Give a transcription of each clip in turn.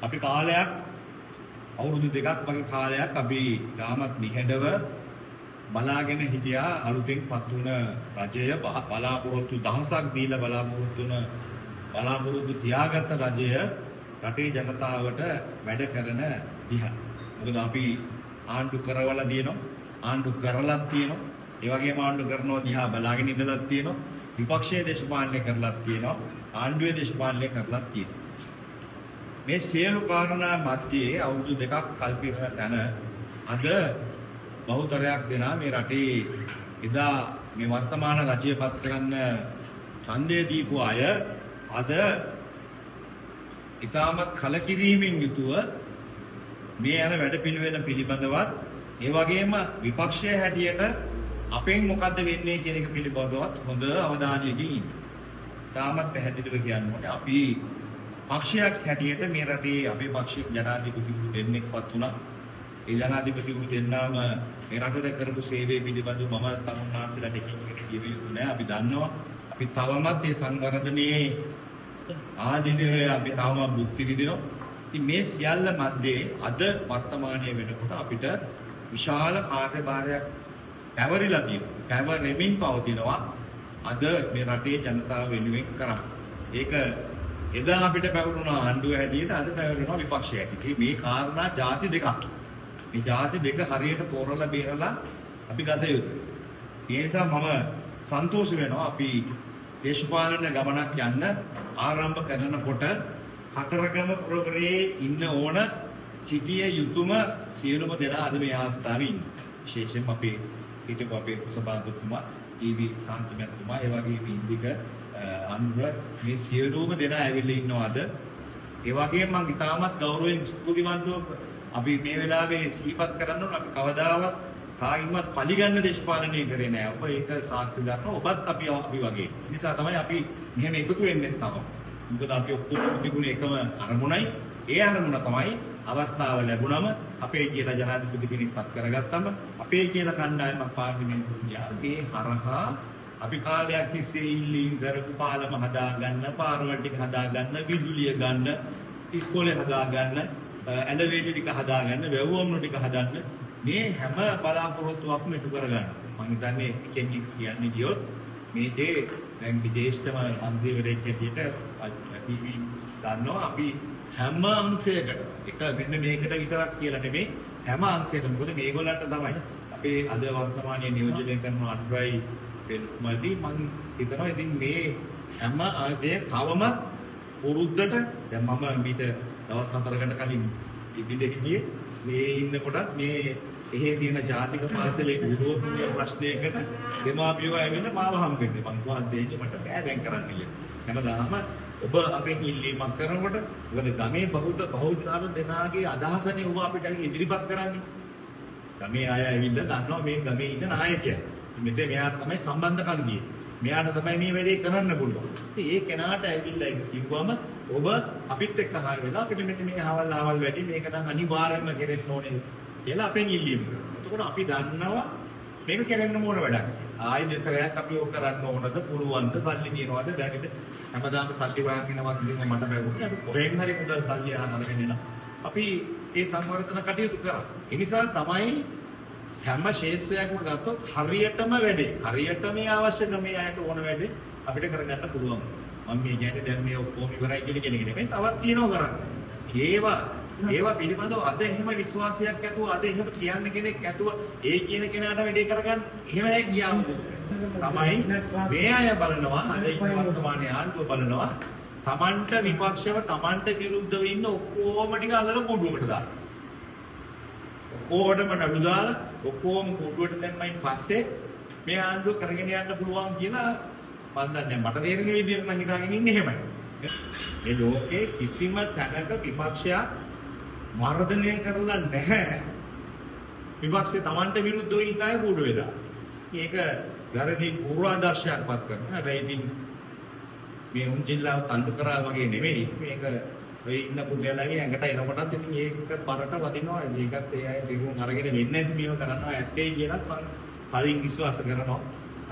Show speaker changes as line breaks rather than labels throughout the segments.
අපි කාලයක් අවුරුදු දෙකක් වගේ කාලයක් අපි තාමත් නිහඬව බලාගෙන හිටියා අලුතෙන් පත් වුණ රජය බලාපොරොත්තු දහසක් දීලා බලාපොරොත්තු තියාගත්ත රජය රටේ ජනතාවට වැඩ කරන දිහා. මොකද අපි ආණ්ඩු කරවලා දිනනවා, ආණ්ඩු කරලත් තියෙනවා, ඒ වගේම ආණ්ඩු කරනවා දිහා බලාගෙන ඉඳලත් තියෙනවා, විපක්ෂයේ දේශපාලනය කරලත් තියෙනවා, ආණ්ඩුවේ දේශපාලනය කරලත් තියෙනවා. මේ සියලු කාරණා මැදේ අවුරුදු දෙකක් කල්පිරන තැන අද බහුතරයක් දෙනා මේ රටේ එදා මේ වර්තමාන රජය පත් කරන්න ඡන්දය දීපු අය අද ඉතාමත් කලකිරීමෙන් යුතුව මේ යන වැඩපිළිවෙල පිළිබඳවත් ඒ වගේම විපක්ෂයේ හැටියට අපෙන් මොකද්ද වෙන්නේ කියන එක පිළිබඳවත් හොඳ අවධානයකින් ඉන්න. ඉතාමත් පැහැදිලිව කියන්න ඕනේ අපි පක්ෂයක් හැටියට මේ රටේ අපේ පක්ෂික ජනාධිපතිවරු දෙන්නෙක්පත් වුණා. ඒ ජනාධිපතිවරු දෙන්නාම මේ රටට කරපු සේවය පිළිබඳව මම තමුන්නාන්සේලාට එකින් එක කියවිලු නෑ. අපි දන්නවා. අපි තවමත් මේ සංවර්ධනයේ ආදීනවේ අපි තවම භුක්ති විඳිනවා. ඉතින් මේ සියල්ල මැද්දේ අද වර්තමානයේ වෙනකොට අපිට විශාල කාර්යභාරයක් පැවරිලා තියෙනවා. පැවරෙමින් පවතිනවා. අද මේ රටේ ජනතාව වෙනුවෙන් කරා. ඒක එදා අපිට පැවරුණා ආණ්ඩුව හැටියට අද පැවරෙනවා විපක්ෂය හැටියට. මේ කාරණා ಜಾති දෙකක්. මේ ಜಾති දෙක හරියට තෝරලා බේරලා අපි ගත යුතුයි. ඒ නිසා මම සන්තෝෂ වෙනවා අපි දේශපාලන ගමනක් යන්න ආරම්භ කරනකොට කතරගම ප්‍රෝග්‍රේ ඉන්න ඕන සිටිය යුතුම සියලුම දෙනා අද මේ අවස්ථාවේ ඉන්නේ. විශේෂයෙන්ම අපේ හිටපු අපේ සභාපතිතුමා ඊවි කාන්තමතුමා ඒ වගේ ඉන්දික අනුර මේ සියලුම දෙනා ඇවිල්ලා ඉන්නවාද ඒ වගේම මම ඉතාමත් ගෞරවයෙන් ස්තුතිවන්තව අපි මේ වෙලාවේ සිහිපත් කරන්න ඕන අපි කවදාවත් කායිමත් පරිගන්න දේශපාලනය කරේ නෑ. ඔබ ඒක සාක්ෂි ගන්නවා. ඔබත් අපි වගේ. ඒ නිසා තමයි අපි මෙහෙම එකතු වෙන්නේ තව. මොකද අපි ඔක්කොම තිබුණේ එකම අරමුණයි. ඒ අරමුණ තමයි අවස්ථාව ලැබුණම අපේ කියලා ජනාධිපති කෙනෙක්පත් කරගත්තම අපේ කියලා කණ්ඩායමක් පාර්ලිමේන්තුවට යාගේ හරහා අපි කාලයක් තිස්සේ ඉල්ලීම් කරපු පාලම හදාගන්න, පාරවල් ටික හදාගන්න, විදුලිය ගන්න, ඉස්කෝලේ හදාගන්න, ඇඳවේලි ටික හදාගන්න, වැව්වම්නු ටික හදන්න මේ හැම බලාපොරොත්තුවක්ම ඉටු කරගන්න. මම හිතන්නේ කෙනෙක් කියන්නේ කියොත් මේ දේ දැන් විදේශතම මන්ත්‍රීවරයෙක් හැටියට අපි දන්නවා අපි හැම අංශයකට එක මෙන්න මේකට විතරක් කියලා නෙමෙයි හැම අංශයකම මොකද මේගොල්ලන්ට තමයි අපේ අද වර්තමානයේ නියෝජනය කරන අන්ඩ්‍රයි වෙල්මදි මම හිතනවා ඉතින් මේ හැම මේ තවම පුරුද්දට දැන් මම මීට දවස් 4කට කලින් ඉබිද හිටියේ මේ ඉන්නකොටත් මේ එහෙ තියෙන ජාතික පාසලේ ගුරුවරුන්ගේ ප්‍රශ්නයකට දෙමාපියෝ ඇවිල්ලා මාව හම්බෙන්නේ මං කිව්වා දෙන්න මට බෑ දැන් කරන්න කියලා. හැමදාම ඔබ අපෙන් ඉල්ලීමක් කරනකොට මොකද ගමේ බහුතරව දෙනාගේ අදහසනේ ඔබ අපිට ඉදිරිපත් කරන්නේ. ගමේ අය ඇවිල්ලා දන්නවා මේ ගමේ ඉන්න නායකයා. මෙතේ මෙයාට තමයි සම්බන්ධකම් ගියේ. මෙයාට තමයි මේ වැඩේ කරන්න පුළුවන්. ඉතින් ඒ කෙනාට ඇවිල්ලා ඒක කිව්වම ඔබ අපිත් එක්ක හාල් වෙලා අපිට මෙන්න මේ හවල් වැඩි මේක නම් අනිවාර්යයෙන්ම කෙරෙන්න ඕනේ කියලා අපෙන් ඉල්ලීම කරනවා. එතකොට අපි දන්නවා මේක කෙරෙන්න ඕන වැඩක්. ආයි දෙසරයක් අපි ඔක කරන්න ඕනද පුළුවන්ද සල්ලි තියනවද දැනෙද හැමදාම සල්ලි වාගෙනවත් ඉතින් මට බැලුවා. අපි කොහෙන් හරි මුදල් සල්ලි අරගෙන එනවා. අපි ඒ සංවර්ධන කටයුතු කරා. ඒ නිසා තමයි හැම ශේෂ්ත්‍රයක්ම ගත්තොත් හරියටම වැඩේ. හරියට මේ අවශ්‍ය ක්‍රමයේ අයට ඕන වැඩේ අපිට කරගන්න පුළුවන්. මම මේ කියන්නේ දැන් මේ ඔක්කොම ඉවරයි කියන කෙනෙක් නෙමෙයි. තවත් තියෙනවා කරන්න. ඒවා පිළිබඳව අද එහෙම විශ්වාසයක් ඇතුව අද එහෙම කියන්න කෙනෙක් ඇතුව ඒ කියන කෙනාට වැඩේ කරගන්න එහෙම ගියාම තමයි මේ අය බලනවා අද වර්තමානයේ ආණ්ඩුව බලනවා තමන්ට විපක්ෂව තමන්ට විරුද්ධව ඉන්න ඔක්කොම ටික අල්ලලා කුඩුවකට දාන්න. ඔක්කොටම නඩු දාලා ඔක්කොම කුඩුවට දැම්මයින් පස්සේ මේ ආණ්ඩුව කරගෙන යන්න පුළුවන් කියලා මම දන්නේ මට තේරෙන විදිහට නම් හිතාගෙන ඉන්නේ එහෙමයි. මේ ලෝකේ කිසිම තැනක විපක්ෂයක් මර්ධනය කරලා නැහැ. විපක්ෂේ Tamanට විරුද්ධව ඉන්න අය කුඩු වෙලා. මේක වැරදි පූර්වාදර්ශයක්පත් කරනවා. හැබැයි ඉතින් මේ උන් ජිල්ලාව තල්ලු කරා වගේ නෙමෙයි. මේක ඔය ඉන්න පුද්ගලයාගේ ඇඟට එනකොටත් ඉතින් ඒක පරට වදිනවා. ඒකත් ඒ අය දිගුම් අරගෙන වෙන්නේ නැති මේව කරනවා ඇත්තේ කියලාත් මම හරින් විශ්වාස කරනවා.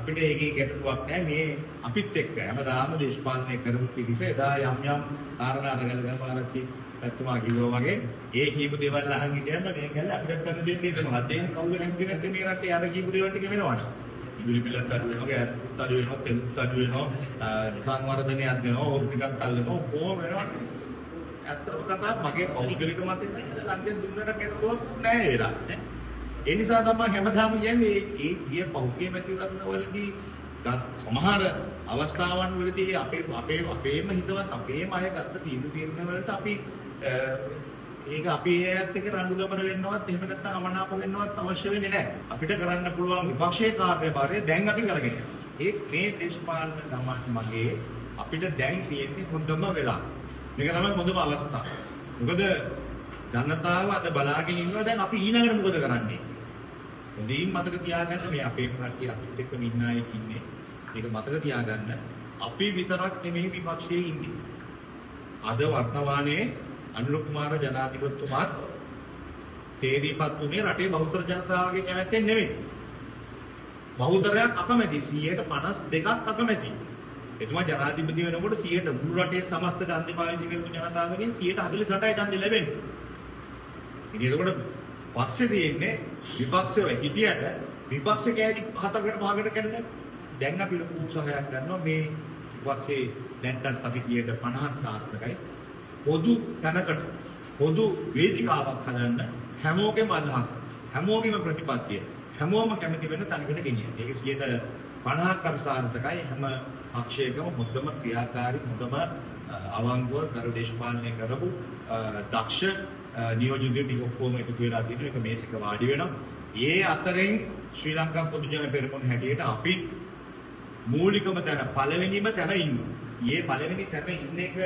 අපිට ඒකේ ගැටලුවක් නැහැ මේ අපිත් එක්ක හැමදාම දේශපාලනය කරපු පිරිස එදා යම් කාරණා අරගෙන පාරක් පැතුමා කිව්වා වගේ ඒ කියපු දේවල් අහන් හිටියම මේ ගැල්ල අපිට කරන්න දෙන්නේ නැහැ. දෙන්නේ කවුද නැති නැත්නම් මේ රටේ අර කියපු දේවල් ටික වෙනවනේ. ඉබිලි පිළක් අඩු වෙනවා, ගෑස් අඩු වෙනවා, තෙල් අඩු වෙනවා, සංවර්ධනයක් වෙනවා, ඕක ටිකක් අල්ලනවා, කොහොම වෙනවා. ඇත්තටම කතා මගේ පෞද්ගලික මතය ලංකෙන් දුන්නට කෙනෙකුවක් නැහැ වෙලා. ඒ නිසා තමයි හැමදාම කියන්නේ ඒ ගිය පෞද්ගලික මැතිවරණවලදී සමහර අවස්ථාවන් වලදී අපේම හිතවත් අපේම අය ගත්ත තීන්දුව වලට අපි ඒක අපි ඒත් එක්ක රණ්ඩු ගමන වෙන්නවත් එහෙම නැත්නම් අමනාප වෙන්නවත් අවශ්‍ය වෙන්නේ නැහැ. අපිට කරන්න පුළුවන් විපක්ෂයේ කාර්යභාරය දැන් අපි කරගෙන යනවා. මේ දේශපාලන ගමන් මගේ අපිට දැන් තියෙන්නේ හොඳම වෙලාව. මේක තමයි හොඳම අවස්ථාව. මොකද ජනතාව අද බලාගෙන ඉන්නවා දැන් අපි ඊළඟට මොකද කරන්නේ? හොඳින් මතක තියාගන්න මේ අපේ රටේ අපිට එක්ක ඉන්න අය ඉන්නේ. මේක මතක තියාගන්න අපි විතරක් නෙමෙයි විපක්ෂයේ ඉන්නේ. අද වර්තමානයේ අනුර කුමාර ජනාධිපතිතුමාත් තේරීපත් උනේ රටේ බහුතර ජනතාවගේ කැමැත්තෙන් නෙමෙයි. බහුතරයක් අකමැති 52ක් අකමැති. එතුමා ජනාධිපති වෙනකොට 100ට මුළු රටේ සමස්ත ඡන්දය පාවිච්චි කරපු ජනතාවගෙන් 48යි ඡන්දය ලැබෙන්නේ. ඉතින් ඒකට පක්ෂේ තියෙන්නේ විපක්ෂය හිටියට විපක්ෂ කෑලි 7කට 5කට කැඩලා දැන් අපි ලොකු උත්සාහයක් ගන්නවා මේ විපක්ෂේ දැන්ටත් අපි 50ක් සාර්ථකයි. පොදු තැනකට පොදු වේදිකාවක් හදන්න හැමෝගෙම අදහස හැමෝගෙම ප්‍රතිපත්තිය හැමෝම කැමති වෙන තැනකට ගෙනියන්න. ඒක 50ක් අපි සාර්ථකයි. හැම පක්ෂයකම හොඳම ක්‍රියාකාරී හොඳම අවංගව කර දේශපාලනය කරපු දක්ෂ නියෝජිතයෝ ටික ඔක්කොම එකතු වෙලා තියෙනවා. ඒක මේසෙක වාඩි වෙනවා. ඒ අතරින් ශ්‍රී ලංකා පොදු ජන පෙරමුණ හැටියට අපි මූලිකම තැන පළවෙනිම තැන ඉන්නවා. මේ පළවෙනි තැන ඉන්න එක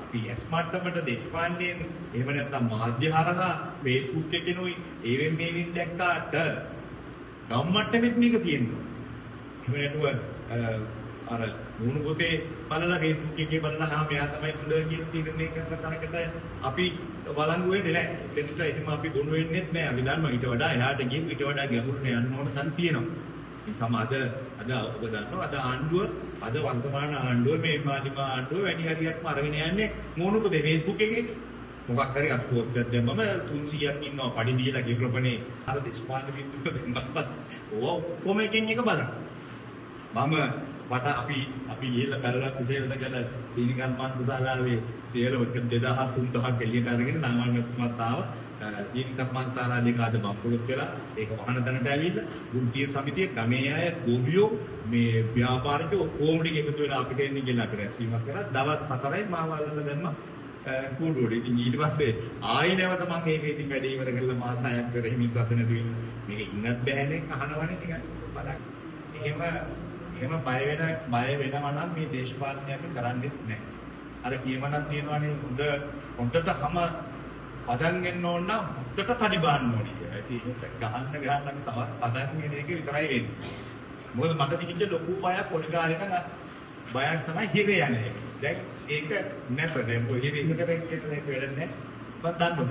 අපි ස්මාර්ට්මට දේශපාලනයෙන් එහෙම නැත්නම් මාධ්‍ය හරහා Facebook එකේනොයි ඒවෙන් මේවෙන් දැක්කාට ගම්මට්ටමෙත් මේක තියෙනවා. එහෙම නැතුව අර මුණු පොතේ බලලා Facebook එකේ බලලා මෙයා තමයි හොඳ කියන තීරණය කරන තැනකට අපි වළංගු වෙන්නේ නැහැ. එතනට එහෙම අපි ගොනු වෙන්නේත් නැහැ. අපි දන්නවා ඊට වඩා එහාට ගිහින් ඊට වඩා ගැඹුරට යන්න ඕන තැන් තියෙනවා. අද ඔබ දන්නවා අද ආණ්ඩුව අද වර්තමාන ආණ්ඩුව මේ මාධ්‍යම ආණ්ඩුව වැඩි හරියක්ම අරගෙන යන්නේ මොන පොතේ Facebook එකේ මොකක් හරි අත්පොත් දැම්මම 300ක් ඉන්නවා පඩි දීලා ගිරපනේ අර දේශපාලන බින්දුව දෙන්නපත් ඕවා කොහොම එකෙන් එක බලන්න මම වට අපි ගිහලා බැලුවත් ඉතින් ගල පිළිගන්න මන්දසාලාවේ සියලු 2000 3000ක් එළියට අරගෙන නාමල් ආව සීනිකප් මන්සාලා දෙක අද බම්පුලුත් වෙලා ඒක වහන තැනට ඇවිල්ලා ගුම්තිය සමිතිය ගමේ අය ගෝවියෝ මේ ව්‍යාපාරිකයෝ ඔක්කොම ටික එකතු වෙලා අපිට එන්නේ කියලා අපිට රැස්වීමක් කරා දවස් 4යි මාවල්වල දැම්මා කූඩුවේදී. ඉතින් ඊට පස්සේ ආයෙ නැවත මම මේක ඉතින් වැඩ ඉවර කරලා මාස 6ක් කර හිමින් සත නැති වෙන මේක ඉන්නත් බෑනේ අහනවනේ ටිකක් බලන්න. එහෙම බය වෙනවා නම් මේ දේශපාලනය අපි කරන්නේ නැහැ. අර කියමනක් තියෙනවානේ හොඳට හැම පදන් ගන්න ඕන නම් හොඳට තඩි බාන්න ඕනේ කියලා. ඉතින් ගහන්න තවත් පදන් වෙන එක විතරයි වෙන්නේ. මොකද මට තිබිච්ච ලොකු බයක් පොඩි කාලේක බයක් තමයි හිරේ යන්නේ. දැන් ඒක නැත දැන් කොහේ ඉන්නකද කියලා වෙන්නේ නැහැ. මම දන්නේ